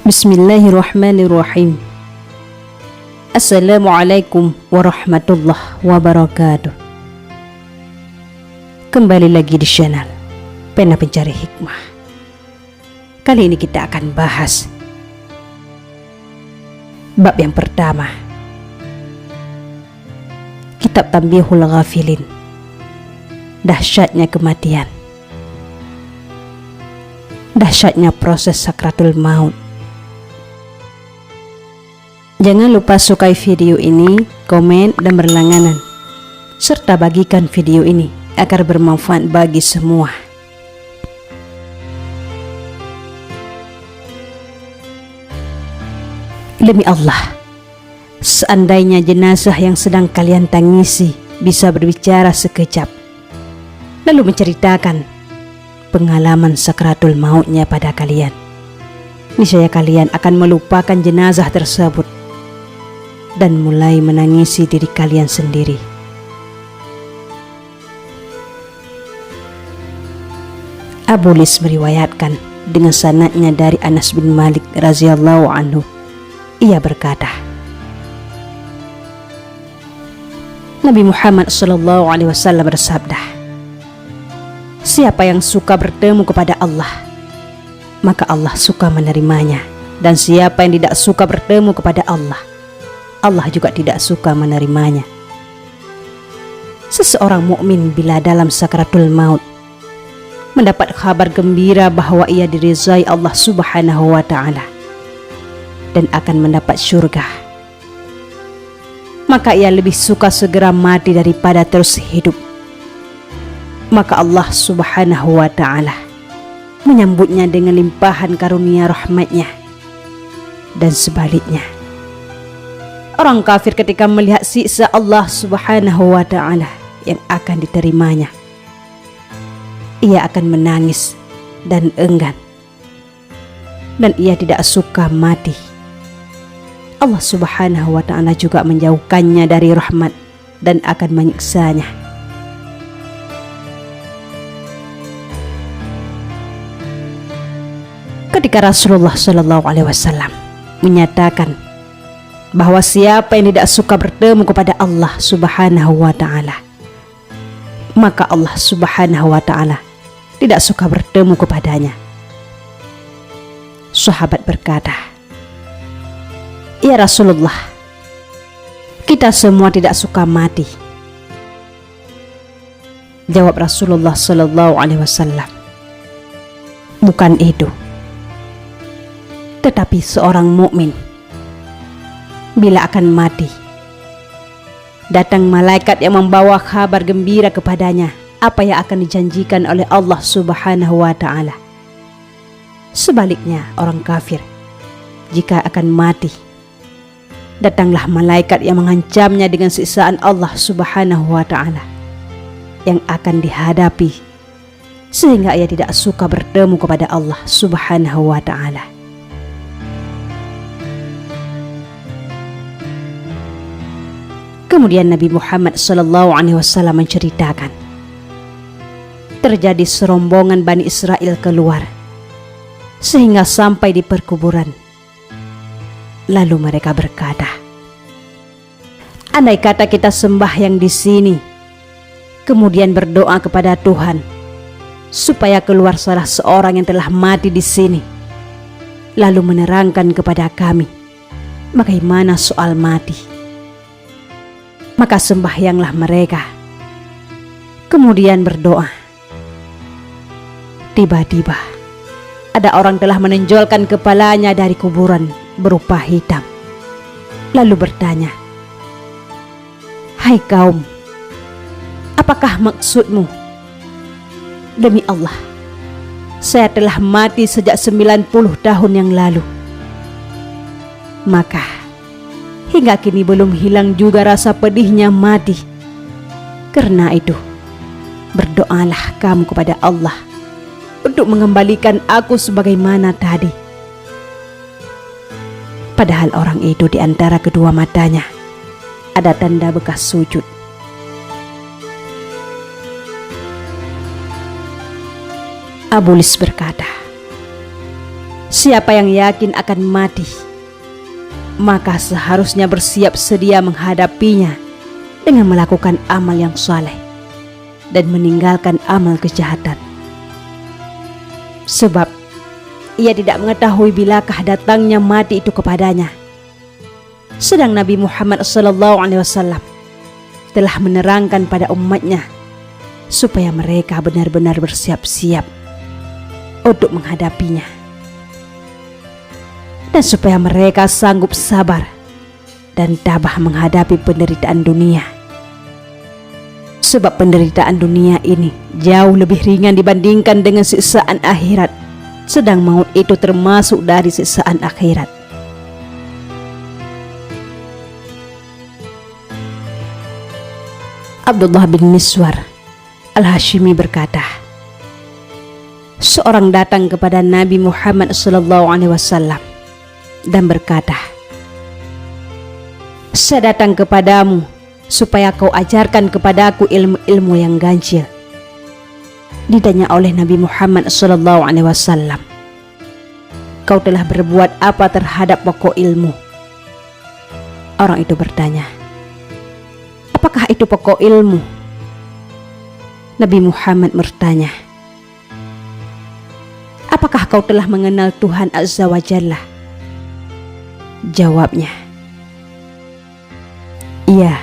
Bismillahirrahmanirrahim. Assalamualaikum warahmatullahi wabarakatuh. Kembali lagi di channel Pena Pencari Hikmah. Kali ini kita akan bahas bab yang pertama, Kitab Tanbihul Ghafilin, dahsyatnya kematian, dahsyatnya proses sakratul maut. Jangan lupa sukai video ini, komen, dan berlangganan, serta bagikan video ini agar bermanfaat bagi semua. Demi Allah, seandainya jenazah yang sedang kalian tangisi bisa berbicara sekejap, lalu menceritakan pengalaman sakratul mautnya pada kalian, niscaya kalian akan melupakan jenazah tersebut dan mulai menangisi diri kalian sendiri. Abu Lis meriwayatkan dengan sanadnya dari Anas bin Malik radhiyallahu anhu. Ia berkata, Nabi Muhammad SAW bersabda, siapa yang suka bertemu kepada Allah, maka Allah suka menerimanya, dan siapa yang tidak suka bertemu kepada Allah, Allah juga tidak suka menerimanya. Seseorang mukmin bila dalam sakratul maut mendapat kabar gembira bahwa ia diridhai Allah Subhanahu wa Ta'ala dan akan mendapat surga, maka ia lebih suka segera mati daripada terus hidup. Maka Allah Subhanahu wa Ta'ala menyambutnya dengan limpahan karunia rahmatnya, dan sebaliknya, orang kafir ketika melihat siksa Allah Subhanahu wa Ta'ala yang akan diterimanya, ia akan menangis dan enggan, dan ia tidak suka mati. Allah Subhanahu wa Ta'ala juga menjauhkannya dari rahmat dan akan menyiksanya. Ketika Rasulullah SAW menyatakan bahwa siapa yang tidak suka bertemu kepada Allah Subhanahu wa Ta'ala, maka Allah Subhanahu wa Ta'ala tidak suka bertemu kepadanya, sahabat berkata, ya Rasulullah, kita semua tidak suka mati. Jawab Rasulullah SAW, bukan itu, tetapi seorang mukmin bila akan mati, datang malaikat yang membawa kabar gembira kepadanya apa yang akan dijanjikan oleh Allah Subhanahu wa Ta'ala. Sebaliknya, orang kafir jika akan mati, datanglah malaikat yang mengancamnya dengan siksaan Allah Subhanahu wa Ta'ala yang akan dihadapi, sehingga ia tidak suka bertemu kepada Allah Subhanahu wa Ta'ala. Kemudian Nabi Muhammad SAW menceritakan, terjadi serombongan Bani Israel keluar sehingga sampai di perkuburan. Lalu mereka berkata, andai kata kita sembahyang di sini, kemudian berdoa kepada Tuhan supaya keluar salah seorang yang telah mati di sini, lalu menerangkan kepada kami bagaimana soal mati, maka sembahyanglah mereka, kemudian berdoa. Tiba-tiba ada orang telah menonjolkan kepalanya dari kuburan berupa hitam, lalu bertanya, hai kaum, apakah maksudmu? Demi Allah, saya telah mati sejak 90 tahun yang lalu. Maka hingga kini belum hilang juga rasa pedihnya mati. Karena itu, berdoalah kamu kepada Allah untuk mengembalikan aku sebagaimana tadi. Padahal orang itu di antara kedua matanya ada tanda bekas sujud. Abu Lis berkata, Siapa yang yakin akan mati, maka seharusnya bersiap sedia menghadapinya dengan melakukan amal yang saleh dan meninggalkan amal kejahatan. Sebab ia tidak mengetahui bilakah datangnya mati itu kepadanya. Sedang Nabi Muhammad SAW telah menerangkan pada umatnya supaya mereka benar-benar bersiap-siap untuk menghadapinya, dan supaya mereka sanggup sabar dan tabah menghadapi penderitaan dunia. Sebab penderitaan dunia ini jauh lebih ringan dibandingkan dengan siksaan akhirat, sedang maut itu termasuk dari siksaan akhirat. Abdullah bin Miswar Al-Hashimi berkata, seorang datang kepada Nabi Muhammad SAW dan berkata, saya datang kepadamu supaya kau ajarkan kepadaku ilmu-ilmu yang ganjil. Ditanya oleh Nabi Muhammad SAW, kau telah berbuat apa terhadap pokok ilmu? Orang itu bertanya, apakah itu pokok ilmu? Nabi Muhammad bertanya, apakah kau telah mengenal Tuhan Azza wa Jalla? Jawabnya, iya.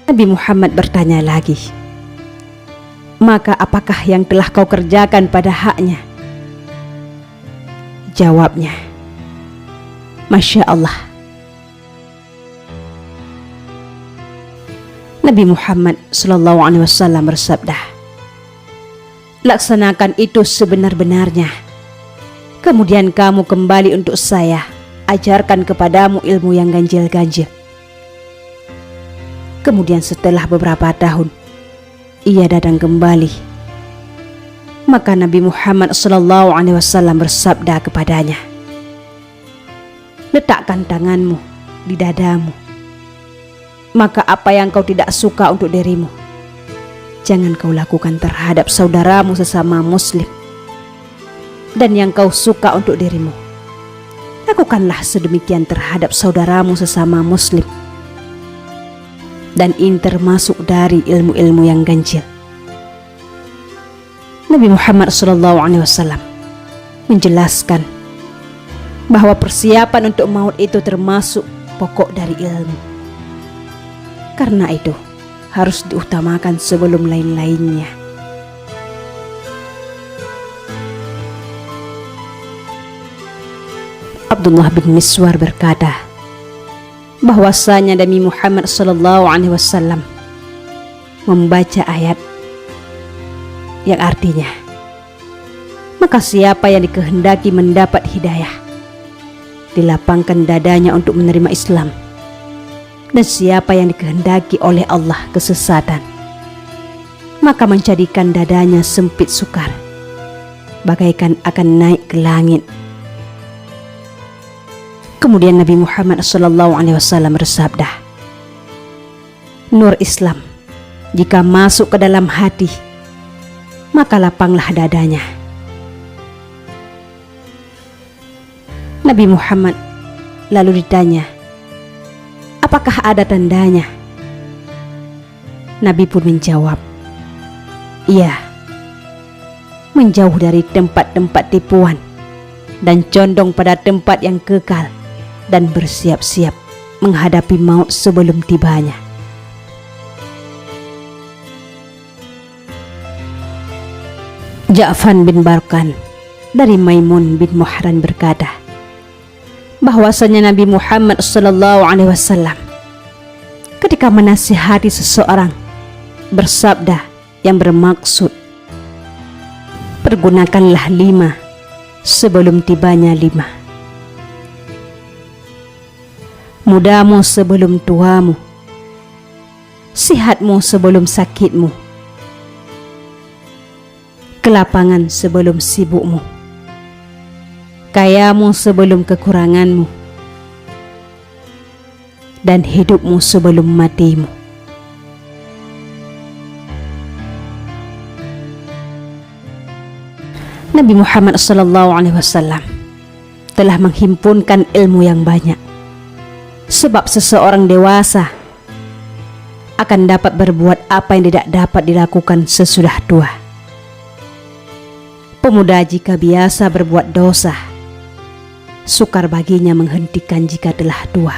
Nabi Muhammad bertanya lagi, maka apakah yang telah kau kerjakan pada haknya? Jawabnya, Masya Allah. Nabi Muhammad SAW bersabda, laksanakan itu sebenar-benarnya. Kemudian kamu kembali untuk saya ajarkan kepadamu ilmu yang ganjil-ganjil. Kemudian setelah beberapa tahun ia datang kembali. Maka Nabi Muhammad SAW bersabda kepadanya, letakkan tanganmu di dadamu. Maka apa yang kau tidak suka untuk dirimu, jangan kau lakukan terhadap saudaramu sesama muslim. Dan yang kau suka untuk dirimu, lakukanlah sedemikian terhadap saudaramu sesama muslim. Dan ini termasuk dari ilmu-ilmu yang ganjil. Nabi Muhammad SAW menjelaskan bahwa persiapan untuk maut itu termasuk pokok dari ilmu. Karena itu harus diutamakan sebelum lain-lainnya. Abdullah bin Miswar berkata bahwasanya Nabi Muhammad SAW membaca ayat yang artinya, maka siapa yang dikehendaki mendapat hidayah, dilapangkan dadanya untuk menerima Islam. Dan siapa yang dikehendaki oleh Allah kesesatan, maka menjadikan dadanya sempit sukar, bagaikan akan naik ke langit. Kemudian Nabi Muhammad SAW bersabda, nur Islam jika masuk ke dalam hati, maka lapanglah dadanya. Nabi Muhammad lalu ditanya, apakah ada tandanya? Nabi pun menjawab, iya, menjauh dari tempat-tempat tipuan dan condong pada tempat yang kekal, dan bersiap-siap menghadapi maut sebelum tibanya. Ja'fan bin Barkan dari Maimun bin Muhran berkata bahwasanya Nabi Muhammad SAW ketika menasihati seseorang bersabda yang bermaksud, pergunakanlah 5 sebelum tibanya 5. Mudamu sebelum tuamu, sihatmu sebelum sakitmu, kelapangan sebelum sibukmu, kayamu sebelum kekuranganmu, dan hidupmu sebelum matimu. Nabi Muhammad SAW telah menghimpunkan ilmu yang banyak. Sebab seseorang dewasa akan dapat berbuat apa yang tidak dapat dilakukan sesudah tua. Pemuda jika biasa berbuat dosa, sukar baginya menghentikan jika telah tua.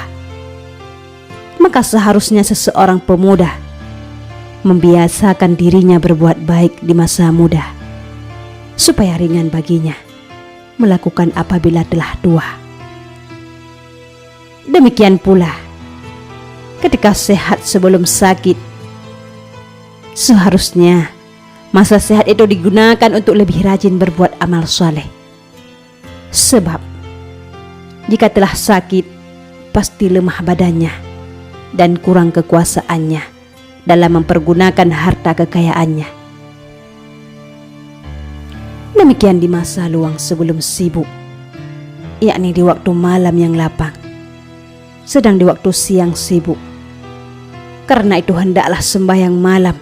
Maka seharusnya seseorang pemuda membiasakan dirinya berbuat baik di masa muda, supaya ringan baginya melakukan apabila telah tua. Demikian pula ketika sehat sebelum sakit, seharusnya masa sehat itu digunakan untuk lebih rajin berbuat amal soleh. Sebab jika telah sakit, pasti lemah badannya dan kurang kekuasaannya dalam mempergunakan harta kekayaannya. Demikian di masa luang sebelum sibuk, yakni di waktu malam yang lapang, sedang di waktu siang sibuk. Karena itu hendaklah sembahyang malam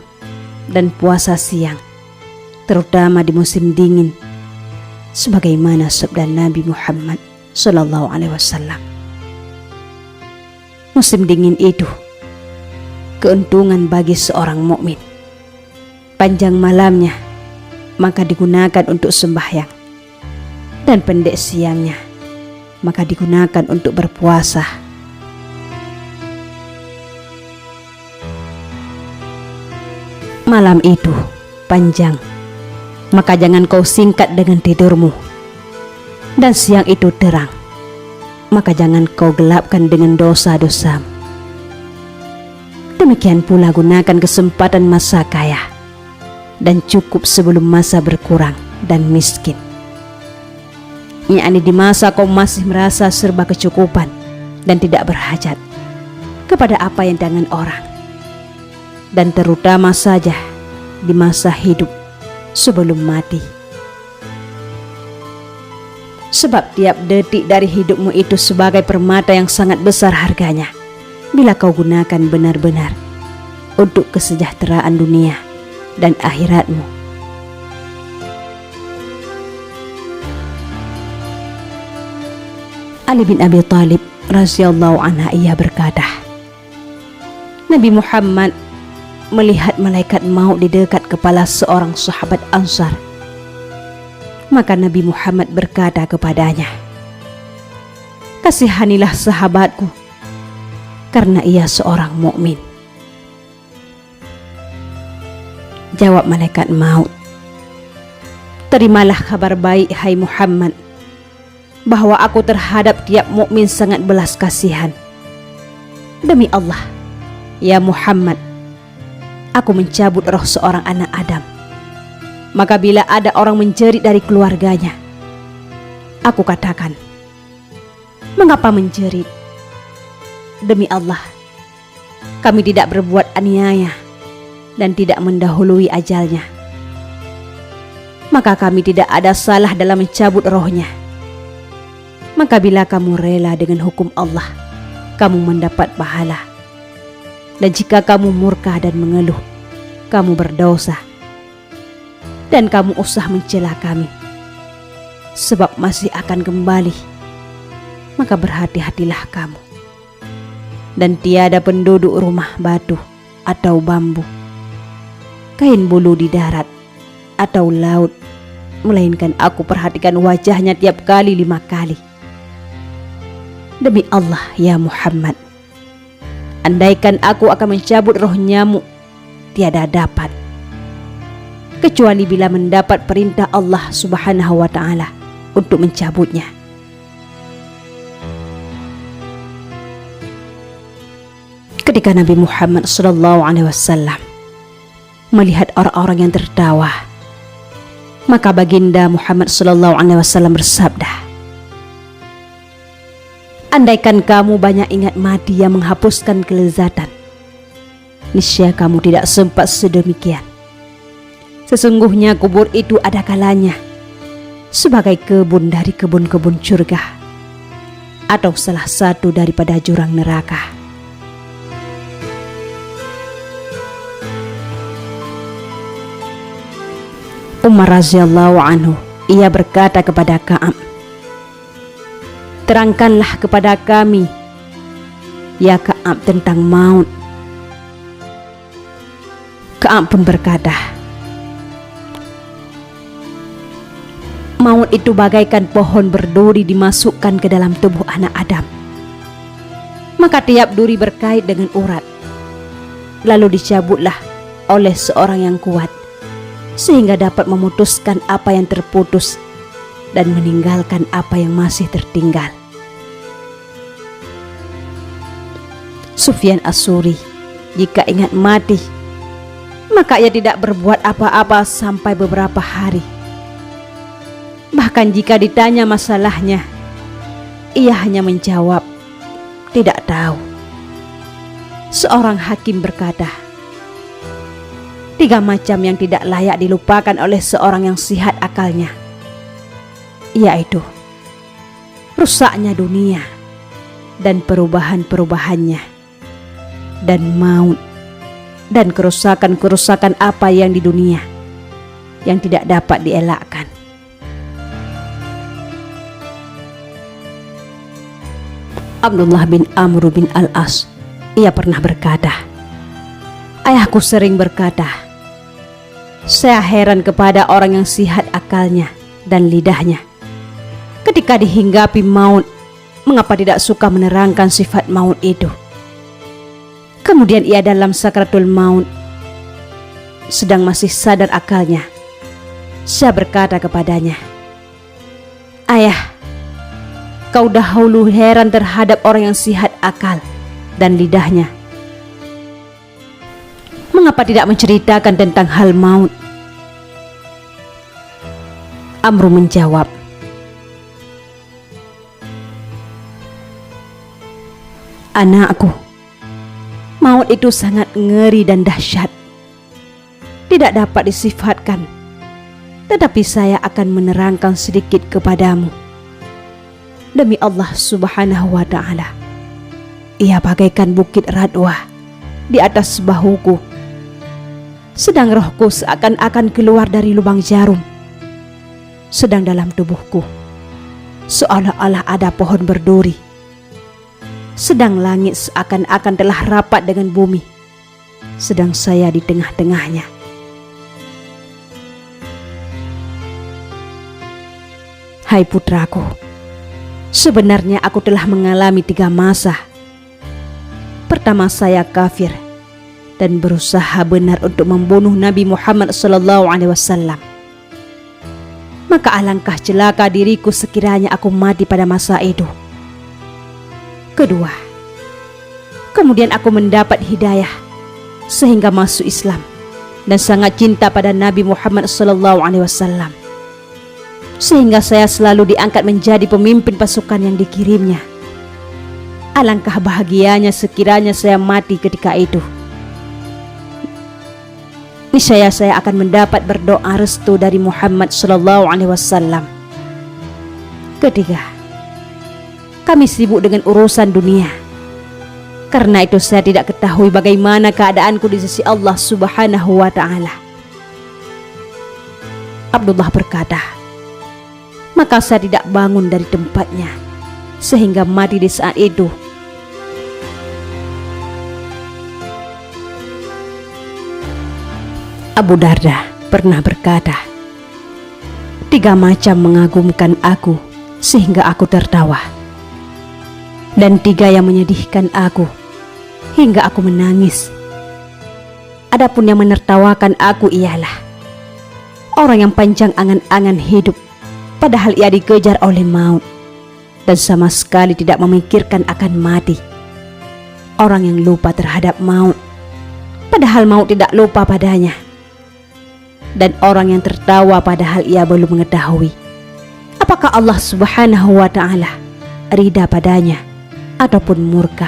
dan puasa siang, terutama di musim dingin, sebagaimana sabda Nabi Muhammad SAW. Musim dingin itu keuntungan bagi seorang mukmin. Panjang malamnya maka digunakan untuk sembahyang, dan pendek siangnya maka digunakan untuk berpuasa. Malam itu panjang, maka jangan kau singkat dengan tidurmu. Dan siang itu terang, maka jangan kau gelapkan dengan dosa-dosamu. Demikian pula gunakan kesempatan masa kaya dan cukup sebelum masa berkurang dan miskin. Yakni di masa kau masih merasa serba kecukupan dan tidak berhajat kepada apa yang tangan orang. Dan terutama saja di masa hidup sebelum mati. Sebab tiap detik dari hidupmu itu sebagai permata yang sangat besar harganya bila kau gunakan benar-benar untuk kesejahteraan dunia dan akhiratmu. Ali bin Abi Thalib radhiyallahu anhu ia berkata, Nabi Muhammad melihat malaikat maut di dekat kepala seorang sahabat Ansar. Maka Nabi Muhammad berkata kepadanya, kasihanilah sahabatku karena ia seorang mukmin. Jawab malaikat maut, terimalah kabar baik hai Muhammad, bahwa aku terhadap tiap mukmin sangat belas kasihan. Demi Allah, ya Muhammad, aku mencabut roh seorang anak Adam. Maka bila ada orang menjerit dari keluarganya, aku katakan, mengapa menjerit? Demi Allah, kami tidak berbuat aniaya dan tidak mendahului ajalnya. Maka kami tidak ada salah dalam mencabut rohnya. Maka bila kamu rela dengan hukum Allah, kamu mendapat pahala. Dan jika kamu murka dan mengeluh, kamu berdosa. Dan kamu usah mencela kami, sebab masih akan kembali. Maka berhati-hatilah kamu. Dan tiada penduduk rumah batu atau bambu, kain bulu di darat atau laut, melainkan aku perhatikan wajahnya tiap kali 5 kali. Demi Allah ya Muhammad, andaikan aku akan mencabut roh nyamuk, tiada dapat, kecuali bila mendapat perintah Allah Subhanahu wa ta'ala untuk mencabutnya. Ketika Nabi Muhammad SAW melihat orang-orang yang tertawa, maka baginda Muhammad SAW bersabda, andaikan kamu banyak ingat mati yang menghapuskan kelezatan, niscaya kamu tidak sempat sedemikian. Sesungguhnya kubur itu ada kalanya sebagai kebun dari kebun-kebun surga, atau salah satu daripada jurang neraka. Umar radhiyallahu anhu Ia berkata kepada Ka'ab, "Terangkanlah kepada kami, ya Ka'ab, tentang maut." Ka'ab pun berkata, "Maut itu bagaikan pohon berduri dimasukkan ke dalam tubuh anak Adam. Maka tiap duri berkait dengan urat, lalu dicabutlah oleh seorang yang kuat, sehingga dapat memutuskan apa yang terputus dan meninggalkan apa yang masih tertinggal." Sufyan As-Suri jika ingat mati, maka ia tidak berbuat apa-apa sampai beberapa hari. Bahkan jika ditanya masalahnya, ia hanya menjawab, "Tidak tahu." Seorang hakim berkata, 3 macam yang tidak layak dilupakan oleh seorang yang sihat akalnya, yaitu rusaknya dunia dan perubahan-perubahannya, dan maut dan kerusakan-kerusakan apa yang di dunia yang tidak dapat dielakkan. Abdullah bin Amr bin Al-As, ia pernah berkata, "Ayahku sering berkata, saya heran kepada orang yang sihat akalnya dan lidahnya. Ketika dihinggapi maut, mengapa tidak suka menerangkan sifat maut itu? Kemudian ia dalam sakratul maut, sedang masih sadar akalnya, saya berkata kepadanya, 'Ayah, kau dahulu heran terhadap orang yang sihat akal dan lidahnya. Mengapa tidak menceritakan tentang hal maut?' Amru menjawab, 'Anakku, maut itu sangat ngeri dan dahsyat. Tidak dapat disifatkan, tetapi saya akan menerangkan sedikit kepadamu. Demi Allah Subhanahu wa ta'ala, ia bagaikan bukit Radwah di atas bahuku, sedang rohku seakan-akan keluar dari lubang jarum. Sedang dalam tubuhku seolah-olah ada pohon berduri. Sedang langit seakan-akan telah rapat dengan bumi, sedang saya di tengah-tengahnya. Hai putraku, sebenarnya aku telah mengalami 3 masa. Pertama, saya kafir dan berusaha benar untuk membunuh Nabi Muhammad SAW. Maka alangkah celaka diriku sekiranya aku mati pada masa itu. Kedua, kemudian aku mendapat hidayah sehingga masuk Islam dan sangat cinta pada Nabi Muhammad SAW, sehingga saya selalu diangkat menjadi pemimpin pasukan yang dikirimnya. Alangkah bahagianya sekiranya saya mati ketika itu. Niscaya saya akan mendapat berdoa restu dari Muhammad SAW. Ketiga, kami sibuk dengan urusan dunia. Karena itu saya tidak ketahui bagaimana keadaanku di sisi Allah Subhanahu wa ta'ala." Abdullah berkata, "Maka saya tidak bangun dari tempatnya sehingga mati di saat itu." Abu Darda pernah berkata, 3 macam mengagumkan aku sehingga aku tertawa, dan 3 yang menyedihkan aku hingga aku menangis. Adapun yang menertawakan aku ialah orang yang panjang angan-angan hidup, padahal ia dikejar oleh maut dan sama sekali tidak memikirkan akan mati. Orang yang lupa terhadap maut, padahal maut tidak lupa padanya. Dan orang yang tertawa padahal ia belum mengetahui apakah Allah Subhanahu wa ta'ala ridha padanya ataupun murka.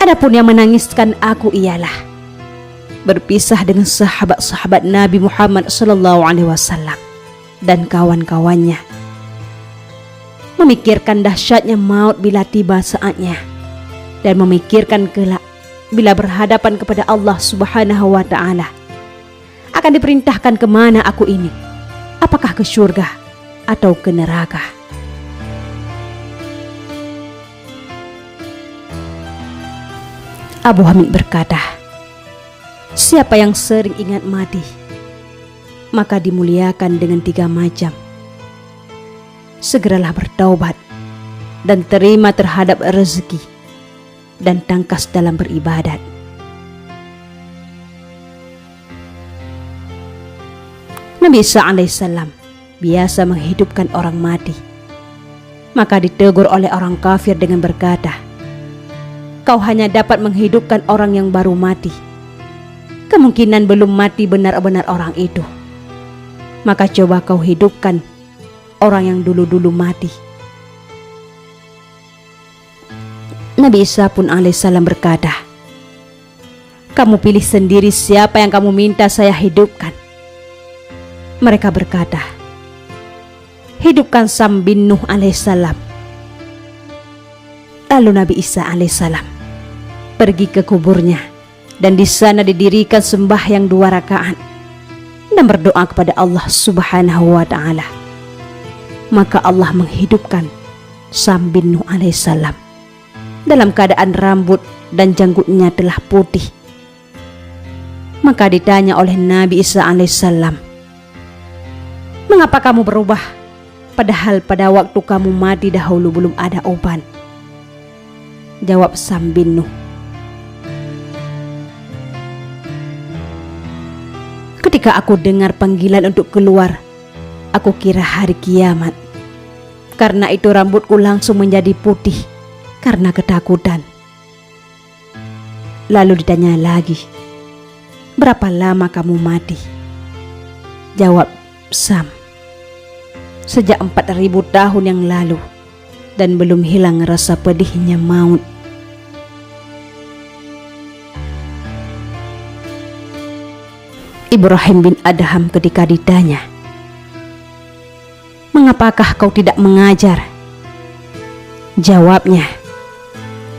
Adapun yang menangiskan aku ialah berpisah dengan sahabat-sahabat Nabi Muhammad SAW dan kawan-kawannya, memikirkan dahsyatnya maut bila tiba saatnya, dan memikirkan kelak bila berhadapan kepada Allah Subhanahu wa ta'ala akan diperintahkan kemana aku ini apakah ke surga atau ke neraka. Abu Hamid berkata, siapa yang sering ingat mati, maka dimuliakan dengan 3 macam. Segeralah bertaubat dan terima terhadap rezeki dan tangkas dalam beribadat. Nabi Isa alaihissalam biasa menghidupkan orang mati. Maka ditegur oleh orang kafir dengan berkata, kau hanya dapat menghidupkan orang yang baru mati. Kemungkinan belum mati benar-benar orang itu. Maka coba kau hidupkan orang yang dulu-dulu mati. Nabi Isa pun alaihissalam berkata, kamu pilih sendiri siapa yang kamu minta saya hidupkan. Mereka berkata, hidupkan Sam bin Nuh alaihissalam. Lalu Nabi Isa alaihissalam pergi ke kuburnya, dan di sana didirikan sembahyang 2 rakaat dan berdoa kepada Allah Subhanahu wa taala. Maka Allah menghidupkan Sam bin Nuh alaihissalam dalam keadaan rambut dan janggutnya telah putih. Maka ditanya oleh Nabi Isa alaihissalam, mengapa kamu berubah, padahal pada waktu kamu mati dahulu belum ada uban? Jawab Sam bin Nuh, ketika aku dengar panggilan untuk keluar, aku kira hari kiamat. Karena itu rambutku langsung menjadi putih karena ketakutan. Lalu ditanya lagi, berapa lama kamu mati? Jawab Sam, sejak 4000 tahun yang lalu, dan belum hilang rasa pedihnya maut. Ibrahim bin Adham ketika ditanya, mengapakah kau tidak mengajar? Jawabnya,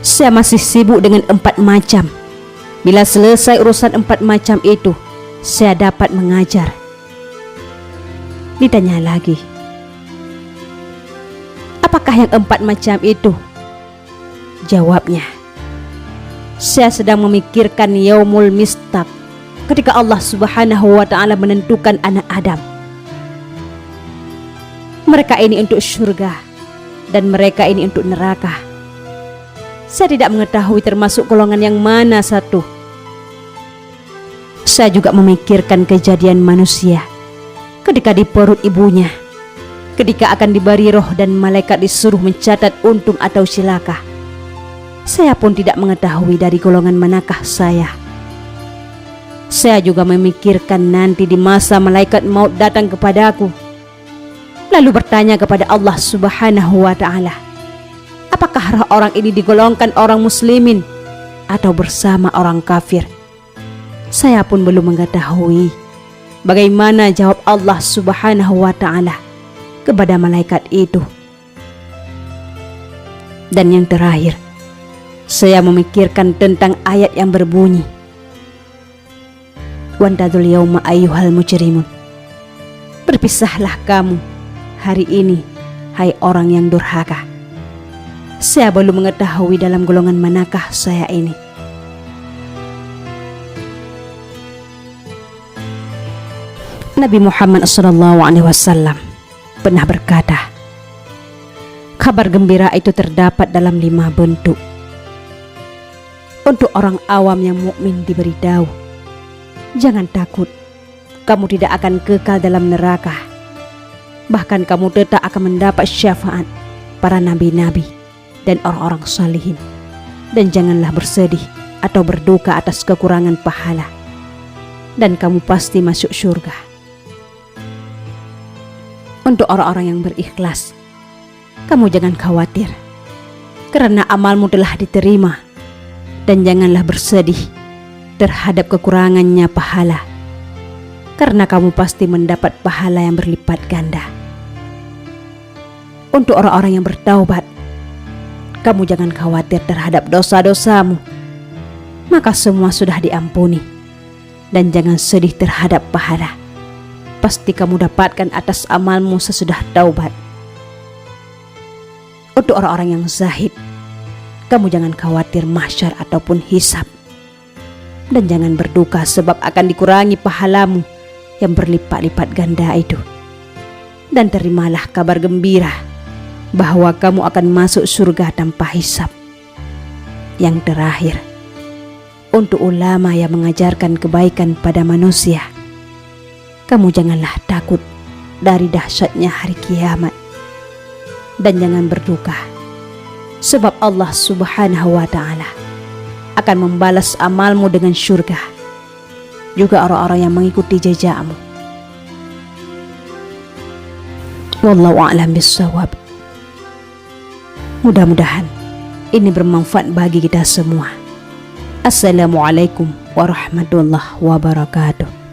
saya masih sibuk dengan 4 macam. Bila selesai urusan 4 macam itu, saya dapat mengajar. Ditanya lagi, apakah yang 4 macam itu? Jawabnya, saya sedang memikirkan yaumul mistaq, ketika Allah Subhanahu wa taala menentukan anak Adam. Mereka ini untuk surga dan mereka ini untuk neraka. Saya tidak mengetahui termasuk golongan yang mana satu. Saya juga memikirkan kejadian manusia ketika di perut ibunya, ketika akan diberi roh dan malaikat disuruh mencatat untung atau cilaka. Saya pun tidak mengetahui dari golongan manakah saya. Saya juga memikirkan nanti di masa malaikat maut datang kepadaku, lalu bertanya kepada Allah Subhanahu wa taala, apakah roh orang ini digolongkan orang muslimin atau bersama orang kafir? Saya pun belum mengetahui bagaimana jawab Allah Subhanahu wa taala kepada malaikat itu. Dan yang terakhir, saya memikirkan tentang ayat yang berbunyi, wantadul yauma ayyuhal mujrimun. Berpisahlah kamu hari ini, hai orang yang durhaka. Saya belum mengetahui dalam golongan manakah saya ini. Nabi Muhammad SAW pernah berkata, kabar gembira itu terdapat dalam 5 bentuk. Untuk orang awam yang mukmin diberitahu, jangan takut, kamu tidak akan kekal dalam neraka. Bahkan kamu tetap akan mendapat syafaat para nabi-nabi dan orang-orang salihin. Dan janganlah bersedih atau berduka atas kekurangan pahala, dan kamu pasti masuk surga. Untuk orang-orang yang berikhlas, kamu jangan khawatir, karena amalmu telah diterima. Dan janganlah bersedih terhadap kekurangannya pahala, karena kamu pasti mendapat pahala yang berlipat ganda. Untuk orang-orang yang bertaubat, kamu jangan khawatir terhadap dosa-dosamu, maka semua sudah diampuni. Dan jangan sedih terhadap pahala, pasti kamu dapatkan atas amalmu sesudah taubat. Untuk orang-orang yang zahid, kamu jangan khawatir mahsyar ataupun hisab. Dan jangan berduka sebab akan dikurangi pahalamu yang berlipat-lipat ganda itu. Dan terimalah kabar gembira bahwa kamu akan masuk surga tanpa hisab. Yang terakhir, untuk ulama yang mengajarkan kebaikan pada manusia, kamu janganlah takut dari dahsyatnya hari kiamat. Dan jangan berduka sebab Allah Subhanahu wa ta'ala akan membalas amalmu dengan syurga, juga orang-orang yang mengikuti jejakmu. Wallahu a'lam bissawab. Mudah-mudahan ini bermanfaat bagi kita semua. Assalamualaikum warahmatullahi wabarakatuh.